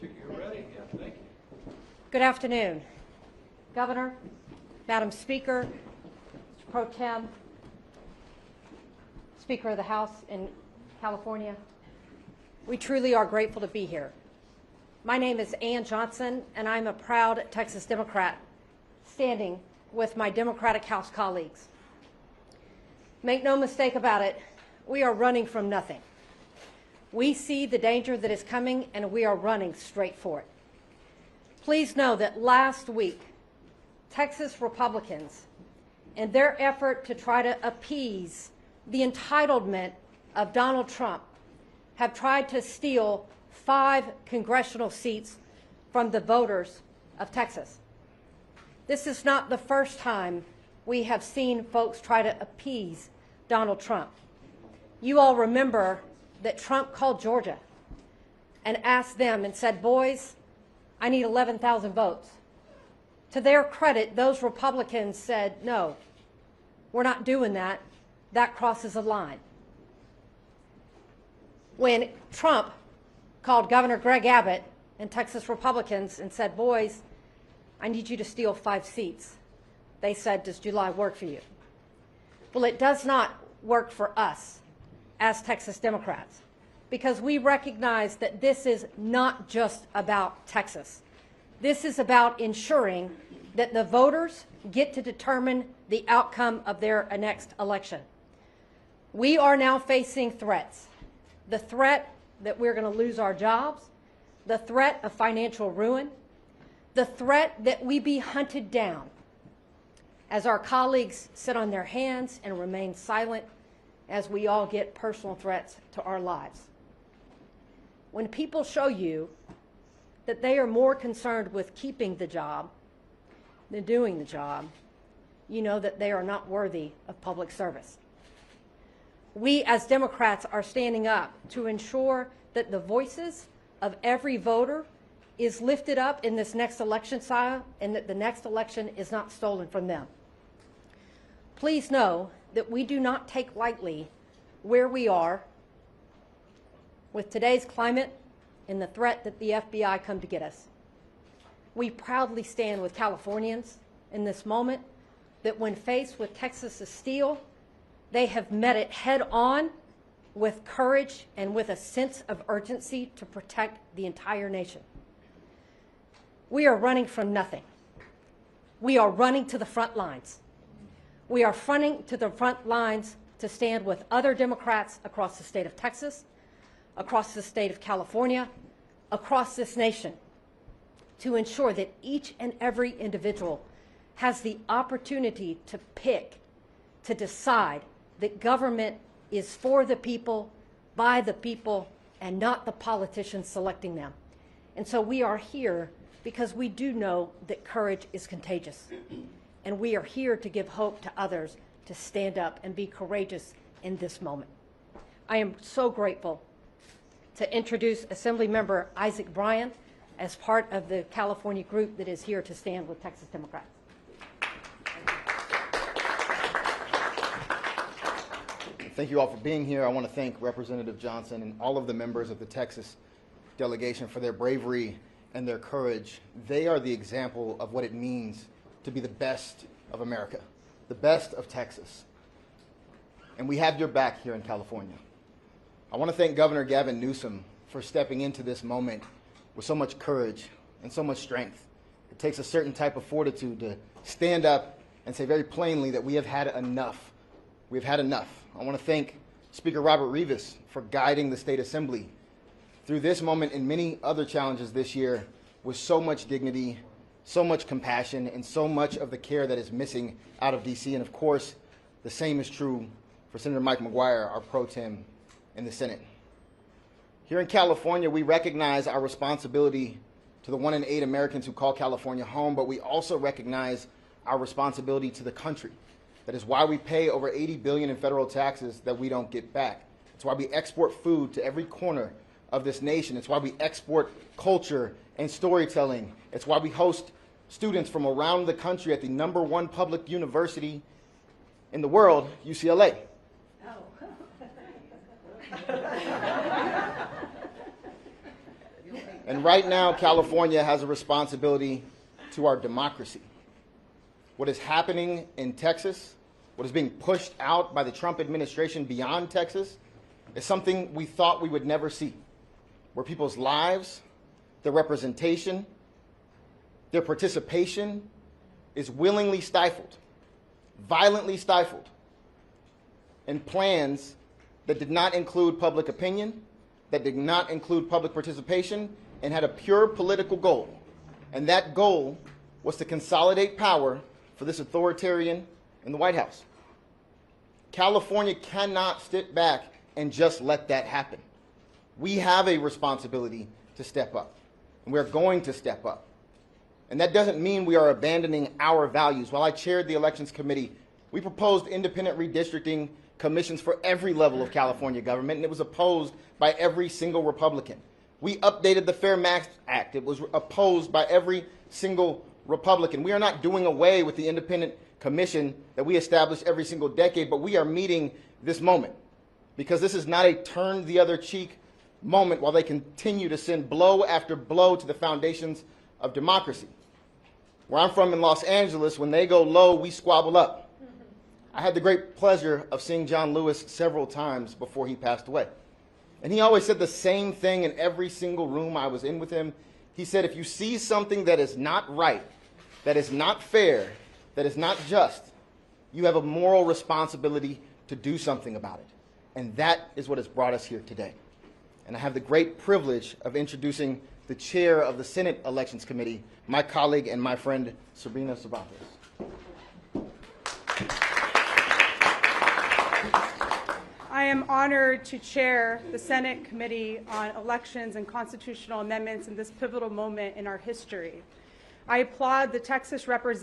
You're ready? Yeah, thank you. Good afternoon, Governor, Madam Speaker, Mr. Pro Tem, Speaker of the House in California. We truly are grateful to be here. My name is Ann Johnson, and I'm a proud Texas Democrat standing with my Democratic House colleagues. Make no mistake about it, we are running from nothing. We see the danger that is coming, and we are running straight for it. Please know that last week, Texas Republicans, in their effort to try to appease the entitlement of Donald Trump, have tried to steal 5 congressional seats from the voters of Texas. This is not the first time we have seen folks try to appease Donald Trump. You all remember that Trump called Georgia and asked them and said, boys, I need 11,000 votes. To their credit, those Republicans said, no, we're not doing that. That crosses a line. When Trump called Governor Greg Abbott and Texas Republicans and said, boys, I need you to steal 5 seats, they said, does July work for you? Well, it does not work for us as Texas Democrats, because we recognize that this is not just about Texas. This is about ensuring that the voters get to determine the outcome of their next election. We are now facing threats. The threat that we're going to lose our jobs, the threat of financial ruin, the threat that we be hunted down as our colleagues sit on their hands and remain silent as we all get personal threats to our lives. When people show you that they are more concerned with keeping the job than doing the job, you know that they are not worthy of public service. We as Democrats are standing up to ensure that the voices of every voter is lifted up in this next election cycle and that the next election is not stolen from them. Please know that we do not take lightly where we are with today's climate and the threat that the FBI come to get us. We proudly stand with Californians in this moment that when faced with Texas's steel, they have met it head on with courage and with a sense of urgency to protect the entire nation. We are running from nothing. We are running to the front lines. We are running to the front lines to stand with other Democrats across the state of Texas, across the state of California, across this nation, to ensure that each and every individual has the opportunity to pick, to decide that government is for the people, by the people, and not the politicians selecting them. And so we are here because we do know that courage is contagious. And we are here to give hope to others to stand up and be courageous in this moment. I am so grateful to introduce Assemblymember Isaac Bryan as part of the California group that is here to stand with Texas Democrats. Thank you all for being here. I want to thank Representative Johnson and all of the members of the Texas delegation for their bravery and their courage. They are the example of what it means to be the best of America, the best of Texas. And we have your back here in California. I want to thank Governor Gavin Newsom for stepping into this moment with so much courage and so much strength. It takes a certain type of fortitude to stand up and say very plainly that we have had enough. We've had enough. I want to thank Speaker Robert Rivas for guiding the State Assembly through this moment and many other challenges this year with so much dignity, so much compassion, and so much of the care that is missing out of D.C. And of course, the same is true for Senator Mike McGuire, our pro tem in the Senate. Here in California, we recognize our responsibility to the 1 in 8 Americans who call California home, but we also recognize our responsibility to the country. That is why we pay over $80 billion in federal taxes that we don't get back. It's why we export food to every corner of this nation. It's why we export culture and storytelling. It's why we host students from around the country at the #1 public university in the world, UCLA. And right now, California has a responsibility to our democracy. What is happening in Texas, what is being pushed out by the Trump administration beyond Texas, is something we thought we would never see, where people's lives, their representation, their participation is willingly stifled, violently stifled, in plans that did not include public opinion, that did not include public participation, and had a pure political goal. And that goal was to consolidate power for this authoritarian in the White House. California cannot sit back and just let that happen. We have a responsibility to step up, and we are going to step up. And that doesn't mean we are abandoning our values. While I chaired the Elections Committee, we proposed independent redistricting commissions for every level of California government, and it was opposed by every single Republican. We updated the Fair Max Act. It was opposed by every single Republican. We are not doing away with the independent commission that we establish every single decade, but we are meeting this moment because this is not a turn the other cheek moment while they continue to send blow after blow to the foundations of democracy. Where I'm from in Los Angeles, when they go low, we squabble up. I had the great pleasure of seeing John Lewis several times before he passed away. And he always said the same thing in every single room I was in with him. He said, if you see something that is not right, that is not fair, that is not just, you have a moral responsibility to do something about it. And that is what has brought us here today. And I have the great privilege of introducing the chair of the Senate Elections Committee, my colleague and my friend, Sabrina Cervantes. I am honored to chair the Senate Committee on Elections and Constitutional Amendments in this pivotal moment in our history. I applaud the Texas representatives